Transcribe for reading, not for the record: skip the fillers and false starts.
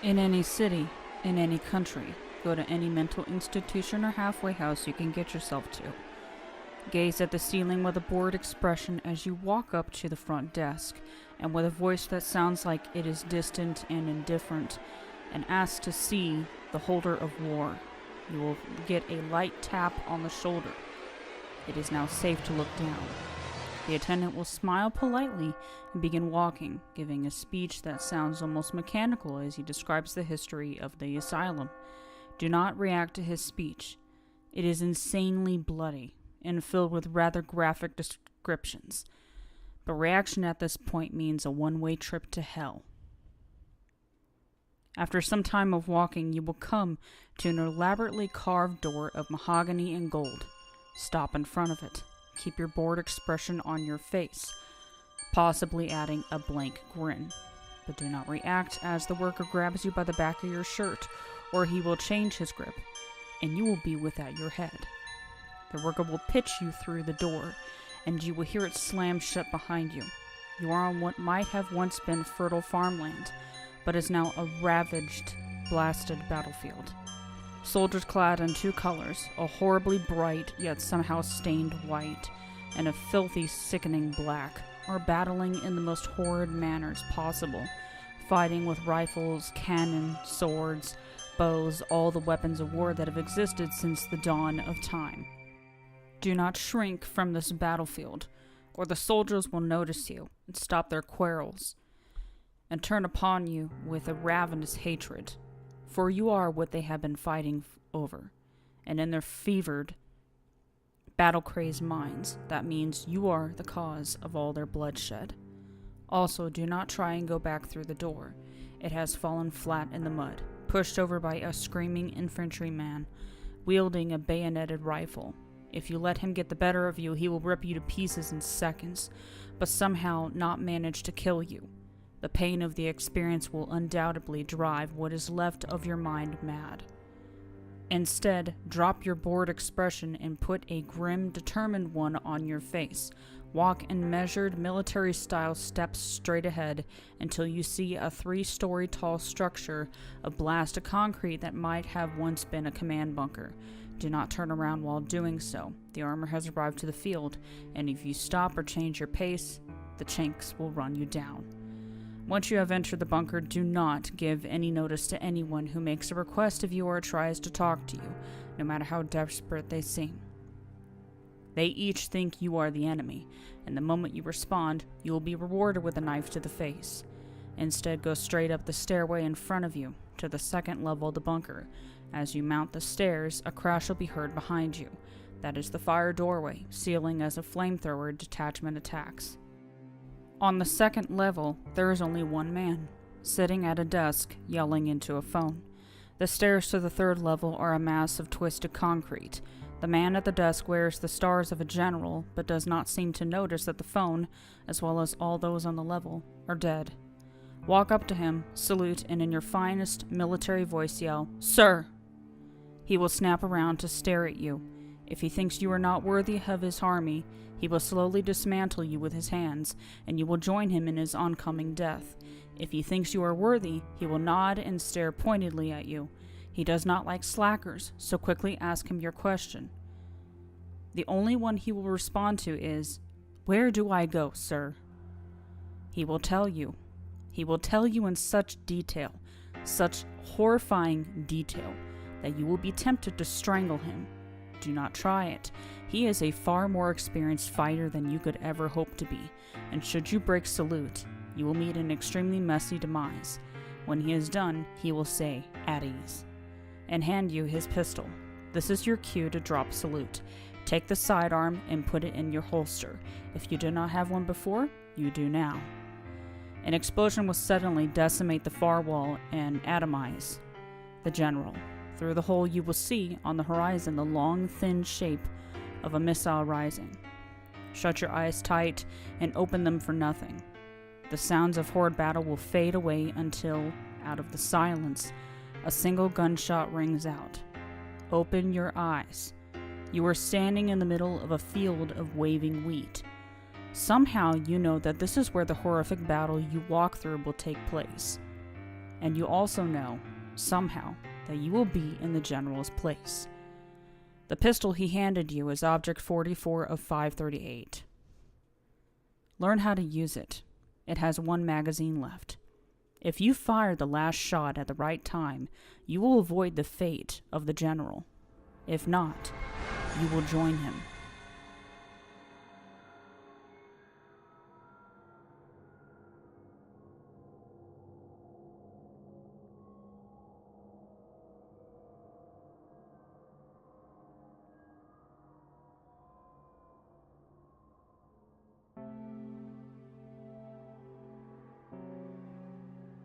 In any city, in any country, go to any mental institution or halfway house you can get yourself to. Gaze at the ceiling with a bored expression as you walk up to the front desk, and with a voice that sounds like it is distant and indifferent, and ask to see the holder of war. You will get a light tap on the shoulder. It is now safe to look down. The attendant will smile politely and begin walking, giving a speech that sounds almost mechanical as he describes the history of the asylum. Do not react to his speech. It is insanely bloody and filled with rather graphic descriptions. But reaction at this point means a one-way trip to hell. After some time of walking, you will come to an elaborately carved door of mahogany and gold. Stop in front of it. Keep your bored expression on your face, possibly adding a blank grin. But do not react as the worker grabs you by the back of your shirt, or he will change his grip, and you will be without your head. The worker will pitch you through the door, and you will hear it slam shut behind you. You are on what might have once been fertile farmland, but is now a ravaged, blasted battlefield. Soldiers clad in two colors, a horribly bright yet somehow stained white, and a filthy, sickening black, are battling in the most horrid manners possible, fighting with rifles, cannon, swords, bows, all the weapons of war that have existed since the dawn of time. Do not shrink from this battlefield, or the soldiers will notice you and stop their quarrels, and turn upon you with a ravenous hatred. For you are what they have been fighting over, and in their fevered, battle-crazed minds, that means you are the cause of all their bloodshed. Also, do not try and go back through the door. It has fallen flat in the mud, pushed over by a screaming infantryman, wielding a bayoneted rifle. If you let him get the better of you, he will rip you to pieces in seconds, but somehow not manage to kill you. The pain of the experience will undoubtedly drive what is left of your mind mad. Instead, drop your bored expression and put a grim, determined one on your face. Walk in measured, military-style steps straight ahead until you see a 3-story tall structure of blasted concrete that might have once been a command bunker. Do not turn around while doing so. The armor has arrived to the field, and if you stop or change your pace, the Chinks will run you down. Once you have entered the bunker, do not give any notice to anyone who makes a request of you or tries to talk to you, no matter how desperate they seem. They each think you are the enemy, and the moment you respond, you will be rewarded with a knife to the face. Instead, go straight up the stairway in front of you, to the second level of the bunker. As you mount the stairs, a crash will be heard behind you. That is the fire doorway, sealing as a flamethrower detachment attacks. On the second level, there is only one man, sitting at a desk, yelling into a phone. The stairs to the third level are a mass of twisted concrete. The man at the desk wears the stars of a general, but does not seem to notice that the phone, as well as all those on the level, are dead. Walk up to him, salute, and in your finest military voice yell, "Sir!" He will snap around to stare at you. If he thinks you are not worthy of his army, he will slowly dismantle you with his hands, and you will join him in his oncoming death. If he thinks you are worthy, he will nod and stare pointedly at you. He does not like slackers, so quickly ask him your question. The only one he will respond to is, "Where do I go, sir?" He will tell you. He will tell you in such detail, such horrifying detail, that you will be tempted to strangle him. Do not try it. He is a far more experienced fighter than you could ever hope to be, and should you break salute, you will meet an extremely messy demise. When he is done, he will say, "At ease," and hand you his pistol. This is your cue to drop salute. Take the sidearm and put it in your holster. If you did not have one before, you do now. An explosion will suddenly decimate the far wall and atomize the general. Through the hole you will see on the horizon the long, thin shape of a missile rising. Shut your eyes tight and open them for nothing. The sounds of horde battle will fade away until, out of the silence, a single gunshot rings out. Open your eyes. You are standing in the middle of a field of waving wheat. Somehow you know that this is where the horrific battle you walk through will take place. And you also know, somehow, that you will be in the general's place. The pistol he handed you is Object 44 of 538. Learn how to use it. It has 1 magazine left. If you fire the last shot at the right time, you will avoid the fate of the general. If not, you will join him.